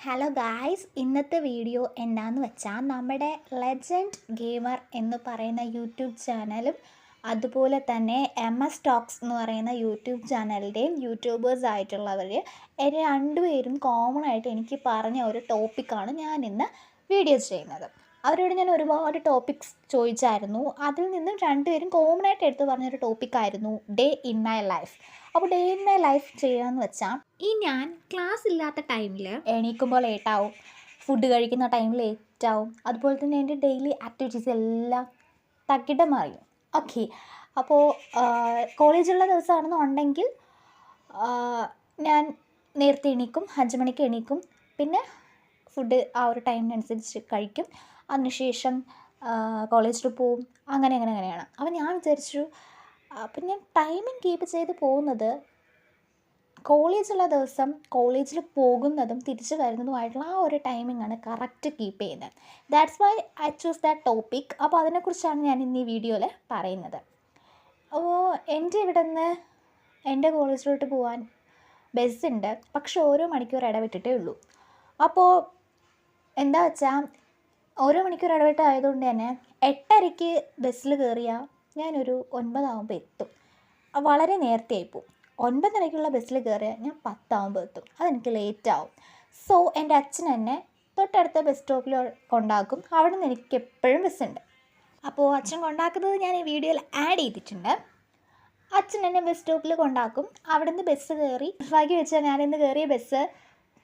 Hello guys, ഇന്നത്തെ video എന്താന്ന് വെച്ചാൽ നമ്മുടെ ലെജൻഡ് ഗെയിമർ എന്ന് പറയുന്ന യൂട്യൂബ് ചാനലും അതുപോലെ തന്നെ MS ടോക്സ് എന്ന് പറയുന്ന യൂട്യൂബ് ചാനലിൻ്റെയും യൂട്യൂബേഴ്സ് ആയിട്ടുള്ളവർ രണ്ടുപേരും കോമൺ ആയിട്ട് എനിക്ക് പറഞ്ഞ ഒരു ടോപ്പിക്കാണ് ഞാൻ ഇന്ന് വീഡിയോ ചെയ്യുന്നത്. അവരോട് ഞാൻ ഒരുപാട് ടോപ്പിക്സ് ചോദിച്ചായിരുന്നു. അതിൽ നിന്നും രണ്ടുപേരും കോമൺ ആയിട്ട് എടുത്ത് പറഞ്ഞൊരു ടോപ്പിക്കായിരുന്നു ഡേ ഇൻ മൈ ലൈഫ്. അപ്പോൾ ഡേ ഇൻ മൈ ലൈഫ് ചെയ്യാമെന്ന് വെച്ചാൽ ഞാൻ ക്ലാസ് ഇല്ലാത്ത ടൈമിൽ എണീക്കുമ്പോൾ ലേറ്റാവും, ഫുഡ് കഴിക്കുന്ന ടൈമിൽ ലേറ്റാവും, അതുപോലെ തന്നെ എൻ്റെ ഡെയിലി ആക്ടിവിറ്റീസ് എല്ലാം തക്കിടം മറിയും. ഓക്കെ, അപ്പോൾ കോളേജുള്ള ദിവസമാണെന്നുണ്ടെങ്കിൽ ഞാൻ നേരത്തെ എണീക്കും, 5 മണിക്ക് എണീക്കും, പിന്നെ ഫുഡ് ആ ഒരു ടൈമിനനുസരിച്ച് കഴിക്കും, അതിനുശേഷം കോളേജിൽ പോവും. അങ്ങനെയാണ്. അപ്പോൾ ഞാൻ വിചാരിച്ചു, അപ്പം ഞാൻ ടൈമിങ് കീപ്പ് ചെയ്ത് പോകുന്നത് കോളേജുള്ള ദിവസം കോളേജിൽ പോകുന്നതും തിരിച്ചു വരുന്നതുമായിട്ടുള്ള ആ ഒരു ടൈമിങ്ങാണ് കറക്റ്റ് കീപ്പ് ചെയ്യുന്നത്. That's why I choose that topic. അപ്പോൾ അതിനെക്കുറിച്ചാണ് ഞാൻ ഇന്ന് ഈ വീഡിയോയിൽ പറയുന്നത്. അപ്പോൾ എൻ്റെ ഇവിടെ നിന്ന് എൻ്റെ കോളേജിലോട്ട് പോകാൻ ബസ്സുണ്ട്, പക്ഷെ ഓരോ മണിക്കൂർ ഇടവിട്ടിട്ടേ ഉള്ളൂ. അപ്പോൾ എന്താ വെച്ചാൽ ഓരോ മണിക്കൂർ ഇടവിട്ട് ആയതുകൊണ്ട് തന്നെ 8:30 ബസ്സിൽ കയറിയാൽ ഞാനൊരു 9 ആകുമ്പോൾ എത്തും. വളരെ നേരത്തെ ആയിപ്പോവും. 9:30 ബസ്സിൽ കയറിയാൽ ഞാൻ 10 ആകുമ്പോൾ എത്തും. അതെനിക്ക് ലേറ്റ് ആവും. സോ എൻ്റെ അച്ഛൻ എന്നെ തൊട്ടടുത്ത ബസ് സ്റ്റോപ്പിൽ കൊണ്ടാക്കും. അവിടെ നിന്ന് എനിക്ക് എപ്പോഴും ബസ്സുണ്ട്. അപ്പോൾ അച്ഛൻ കൊണ്ടാക്കുന്നത് ഞാൻ ഈ വീഡിയോയിൽ ആഡ് ചെയ്തിട്ടുണ്ട്. അച്ഛൻ എന്നെ ബസ് സ്റ്റോപ്പിൽ കൊണ്ടാക്കും. അവിടെ നിന്ന് ബസ് കയറി ഭാഗ്യം വെച്ചാൽ ഞാനിന്ന് കയറിയ ബസ്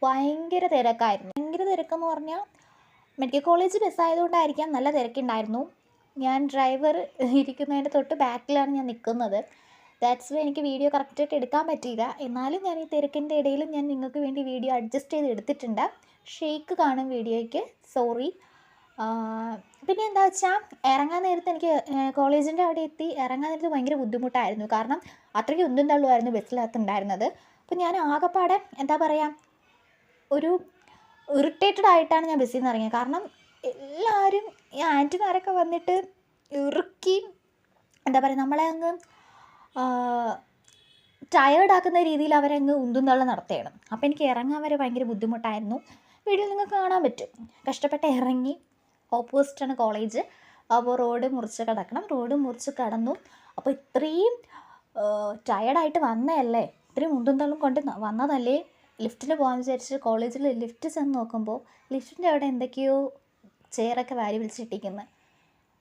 ഭയങ്കര തിരക്കായിരുന്നു. ഭയങ്കര തിരക്കെന്ന് പറഞ്ഞാൽ മെഡിക്കൽ കോളേജ് ബസ്സായതുകൊണ്ടായിരിക്കാം നല്ല തിരക്കുണ്ടായിരുന്നു. ഞാൻ ഡ്രൈവർ ഇരിക്കുന്നതിൻ്റെ തൊട്ട് ബാക്കിലാണ് ഞാൻ നിൽക്കുന്നത്. ദാറ്റ്സ് വൈ എനിക്ക് വീഡിയോ കറക്റ്റായിട്ട് എടുക്കാൻ പറ്റിയില്ല. എന്നാലും ഞാൻ ഈ തിരക്കിൻ്റെ ഇടയിലും ഞാൻ നിങ്ങൾക്ക് വേണ്ടി വീഡിയോ അഡ്ജസ്റ്റ് ചെയ്ത് എടുത്തിട്ടുണ്ട്. ഷെയ്ക്ക് കാണും വീഡിയോയ്ക്ക്, സോറി. പിന്നെ എന്താ വെച്ചാൽ ഇറങ്ങാൻ നേരത്ത് എനിക്ക് കോളേജിൻ്റെ അവിടെ എത്തി ഇറങ്ങാൻ നേരത്ത് ഭയങ്കര ബുദ്ധിമുട്ടായിരുന്നു. കാരണം അത്രയ്ക്ക് ഉന്തും തള്ളുമായിരുന്നു ബസ്സിനകത്തുണ്ടായിരുന്നത്. അപ്പോൾ ഞാൻ ആകെപ്പാടെ എന്താ പറയുക, ഒരു ഇറിറ്റേറ്റഡ് ആയിട്ടാണ് ഞാൻ ബസ്സിൽ നിന്ന് ഇറങ്ങിയത്. കാരണം എല്ലാവരും ഈ ആൻറ്റിമാരൊക്കെ വന്നിട്ട് ഇറുക്കി എന്താ പറയുക, നമ്മളെ അങ്ങ് ടയേർഡാക്കുന്ന രീതിയിൽ അവരങ്ങ് ഉന്തും തള്ളും നടത്തുകയാണ്. അപ്പോൾ എനിക്ക് ഇറങ്ങാൻ വരെ ഭയങ്കര ബുദ്ധിമുട്ടായിരുന്നു. വീഡിയോ നിങ്ങൾക്ക് കാണാൻ പറ്റും. കഷ്ടപ്പെട്ട് ഇറങ്ങി. ഓപ്പോസിറ്റാണ് കോളേജ്. അപ്പോൾ റോഡ് മുറിച്ച് കിടക്കണം. റോഡ് മുറിച്ച് കടന്നു. അപ്പോൾ ഇത്രയും ടയേർഡായിട്ട് വന്നതല്ലേ, ഇത്രയും ഉന്തും തള്ളും കൊണ്ട് വന്നതല്ലേ, ലിഫ്റ്റിൽ പോകാമെന്ന് വിചാരിച്ച് കോളേജിൽ ലിഫ്റ്റ് ചെന്ന് നോക്കുമ്പോൾ ലിഫ്റ്റിൻ്റെ അവിടെ എന്തൊക്കെയോ ചെയറൊക്കെ വാരി വിളിച്ചിട്ടിരിക്കുന്നത്.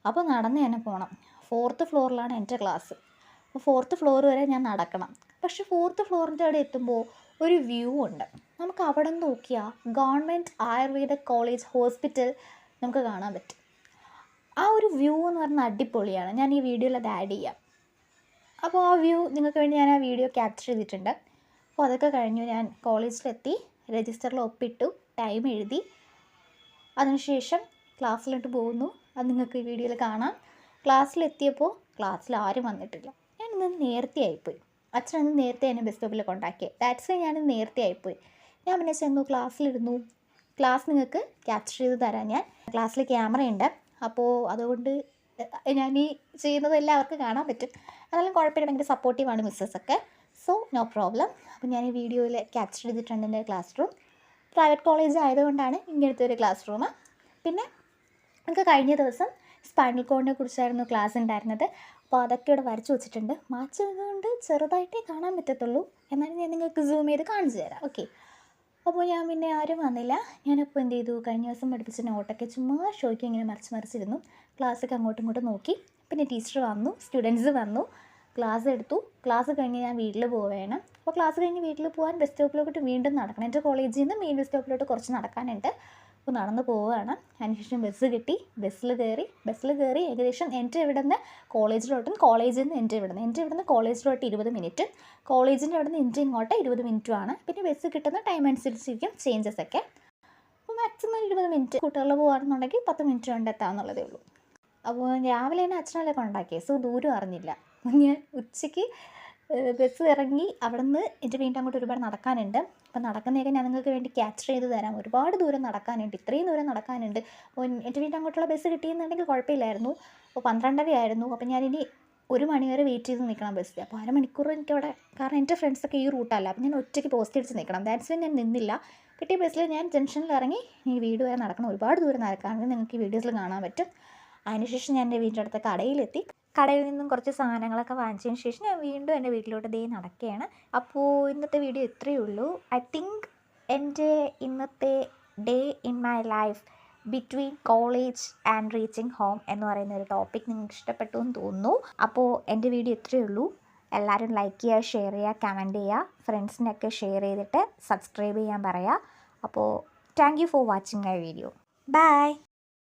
അപ്പോൾ നടന്ന് തന്നെ പോകണം. 4th ഫ്ലോറിലാണ് എൻ്റെ ക്ലാസ്. അപ്പോൾ 4th ഫ്ലോർ വരെ ഞാൻ നടക്കണം. പക്ഷേ 4th ഫ്ലോറിൻ്റെ അവിടെ എത്തുമ്പോൾ ഒരു വ്യൂ ഉണ്ട്. നമുക്ക് അവിടെ നിന്ന് നോക്കിയാൽ ഗവൺമെൻറ് ആയുർവേദ കോളേജ് ഹോസ്പിറ്റൽ നമുക്ക് കാണാൻ പറ്റും. ആ ഒരു വ്യൂ എന്ന് പറഞ്ഞാൽ അടിപൊളിയാണ്. ഞാൻ ഈ വീഡിയോയിൽ അത് ആഡ് ചെയ്യാം. അപ്പോൾ ആ വ്യൂ നിങ്ങൾക്ക് വേണ്ടി ഞാൻ ആ വീഡിയോ ക്യാപ്ചർ ചെയ്തിട്ടുണ്ട്. അപ്പോൾ അതൊക്കെ കഴിഞ്ഞു. ഞാൻ കോളേജിലെത്തി, രജിസ്റ്ററിൽ ഒപ്പിട്ടു, ടൈം എഴുതി, അതിനുശേഷം ക്ലാസ്സിലോട്ട് പോകുന്നു. അത് നിങ്ങൾക്ക് ഈ വീഡിയോയിൽ കാണാം. ക്ലാസ്സിലെത്തിയപ്പോൾ ക്ലാസ്സിൽ ആരും വന്നിട്ടില്ല. ഞാനിന്ന് നേരത്തെ ആയിപ്പോയി. അച്ഛനന്ന് നേരത്തെ എന്നെ ബസ് സ്റ്റോപ്പിൽ കൊണ്ടാക്കിയത്. ദാറ്റ്സ് വൈ ഞാനിന്ന് നേരത്തെ ആയിപ്പോയി. ഞാൻ പിന്നെ ചെന്നു, ക്ലാസ്സിലിരുന്നു. ക്ലാസ് നിങ്ങൾക്ക് ക്യാപ്ചർ ചെയ്ത് തരാം ഞാൻ. ക്ലാസ്സിൽ ക്യാമറയുണ്ട്. അപ്പോൾ അതുകൊണ്ട് ഞാൻ ഈ ചെയ്യുന്നതെല്ലാം അവർക്ക് കാണാൻ പറ്റും. അതെല്ലാം കുഴപ്പമില്ല, ഭയങ്കര സപ്പോർട്ടീവാണ് മിസ്സസ്സൊക്കെ. So no problem. അപ്പോൾ ഞാൻ ഈ വീഡിയോയിൽ ക്യാപ്ചർ ചെയ്തിട്ടുണ്ട് എൻ്റെ ക്ലാസ് റൂം. പ്രൈവറ്റ് കോളേജ് ആയതുകൊണ്ടാണ് ഇങ്ങനത്തെ ഒരു ക്ലാസ് റൂം. പിന്നെ നമുക്ക് കഴിഞ്ഞ ദിവസം സ്പൈനൽ കോഡിനെ കുറിച്ചായിരുന്നു ക്ലാസ് ഉണ്ടായിരുന്നത്. അപ്പോൾ അതൊക്കെ ഇവിടെ വരച്ച് വെച്ചിട്ടുണ്ട്. മാച്ച് ചെയ്തുകൊണ്ട് ചെറുതായിട്ടേ കാണാൻ പറ്റത്തുള്ളൂ. എന്നാലും ഞാൻ നിങ്ങൾക്ക് സൂം ചെയ്ത് കാണിച്ചു തരാം. ഓക്കെ, അപ്പോൾ ഞാൻ പിന്നെ ആരും വന്നില്ല. ഞാനപ്പോൾ എന്ത് ചെയ്തു, കഴിഞ്ഞ ദിവസം പഠിപ്പിച്ച നോട്ടൊക്കെ ചുമ്മാ ഷോയ്ക്ക് ഇങ്ങനെ മറിച്ചിരുന്നു. ക്ലാസ്സൊക്കെ അങ്ങോട്ടും ഇങ്ങോട്ടും നോക്കി. പിന്നെ ടീച്ചർ വന്നു, സ്റ്റുഡൻസ് വന്നു, ക്ലാസ് എടുത്തു. ക്ലാസ് കഴിഞ്ഞ് ഞാൻ വീട്ടിൽ പോവുകയാണ്. അപ്പോൾ ക്ലാസ് കഴിഞ്ഞ് വീട്ടിൽ പോകാൻ ബസ് സ്റ്റോപ്പിലോട്ട് വീണ്ടും നടക്കണം. എൻ്റെ കോളേജിൽ നിന്ന് മെയിൻ ബസ് സ്റ്റോപ്പിലോട്ട് കുറച്ച് നടക്കാനുണ്ട്. അപ്പോൾ നടന്ന് പോവുകയാണ്. അതിനുശേഷം ബസ് കിട്ടി. ബസ്സിൽ കയറി ഏകദേശം എൻ്റെ ഇവിടെ നിന്ന് കോളേജിലോട്ടും കോളേജിൽ നിന്ന് എൻ്റെ ഇവിടെ നിന്ന് കോളേജിലോട്ട് 20 മിനിറ്റ്, കോളേജിൻ്റെ അവിടെ നിന്ന് എൻ്റെ ഇങ്ങോട്ട് 20 മിനിറ്റുമാണ്. പിന്നെ ബസ് കിട്ടുന്ന ടൈം അനുസരിച്ചിരിക്കും ചേഞ്ചസ് ഒക്കെ. അപ്പോൾ മാക്സിമം 20 മിനിറ്റ്. കുട്ടികളിൽ പോകുകയാണെന്നുണ്ടെങ്കിൽ 10 മിനിറ്റ് കൊണ്ട് എത്താമെന്നുള്ളതേ ഉള്ളൂ. അപ്പോൾ രാവിലെ തന്നെ അച്ഛനല്ലേ കൊണ്ടാക്കിയത്. സോ ദൂരം അറിഞ്ഞില്ല. ഞാൻ ഉച്ചയ്ക്ക് ബസ് ഇറങ്ങി. അവിടെ നിന്ന് എൻ്റെ വീണ്ടും അങ്ങോട്ട് ഒരുപാട് നടക്കാനുണ്ട്. അപ്പോൾ നടക്കുന്നതൊക്കെ ഞാൻ നിങ്ങൾക്ക് വേണ്ടി ക്യാപ്ചർ ചെയ്ത് തരാം. ഒരുപാട് ദൂരം നടക്കാനുണ്ട്, ഇത്രയും ദൂരം നടക്കാനുണ്ട്. അപ്പോൾ എൻ്റെ വീണ്ടും അങ്ങോട്ടുള്ള ബസ് കിട്ടിയെന്നുണ്ടെങ്കിൽ കുഴപ്പമില്ലായിരുന്നു. അപ്പോൾ 12:30 ആയിരുന്നു. അപ്പോൾ ഞാനിനി 1 മണി വരെ വെയിറ്റ് ചെയ്ത് നിൽക്കണം ബസ്സിൽ. അപ്പോൾ അരമണിക്കൂർ എനിക്കവിടെ, കാരണം എൻ്റെ ഫ്രണ്ട്സൊക്കെ ഈ റൂട്ടല്ല. അപ്പോൾ ഞാൻ ഒറ്റയ്ക്ക് പോസ്റ്റ് അടിച്ച് നിൽക്കണം. ദാറ്റ്സ് വൈ ഞാൻ നിന്നില്ല. കിട്ടിയ ബസ്സിൽ ഞാൻ ജംഗ്ഷനിൽ ഇറങ്ങി ഈ വീട് വരെ നടക്കണം. ഒരുപാട് ദൂരം നടക്കാമെങ്കിൽ നിങ്ങൾക്ക് ഈ വീഡിയോസിൽ കാണാൻ പറ്റും. അതിനുശേഷം ഞാൻ എൻ്റെ വീടിൻ്റെ അടുത്ത കടയിലെത്തി. കടയിൽ നിന്നും കുറച്ച് സാധനങ്ങളൊക്കെ വാങ്ങിച്ചതിന് ശേഷം ഞാൻ വീണ്ടും എൻ്റെ വീട്ടിലോട്ട് നടക്കുകയാണ്. അപ്പോൾ ഇന്നത്തെ വീഡിയോ ഇത്രയേ ഉള്ളൂ. ഐ തിങ്ക് എൻ്റെ ഇന്നത്തെ day in my life between college and reaching home എന്ന് പറയുന്ന ഒരു ടോപ്പിക് നിങ്ങൾക്ക് ഇഷ്ടപ്പെട്ടു എന്ന് തോന്നുന്നു. അപ്പോൾ എൻ്റെ വീഡിയോ ഇത്രയേ ഉള്ളൂ. എല്ലാവരും ലൈക്ക് ചെയ്യുക, ഷെയർ ചെയ്യുക, കമൻറ്റ് ചെയ്യുക, ഫ്രണ്ട്സിനൊക്കെ ഷെയർ ചെയ്തിട്ട് സബ്സ്ക്രൈബ് ചെയ്യാൻ പറയുക. അപ്പോൾ thank you for watching my video. By.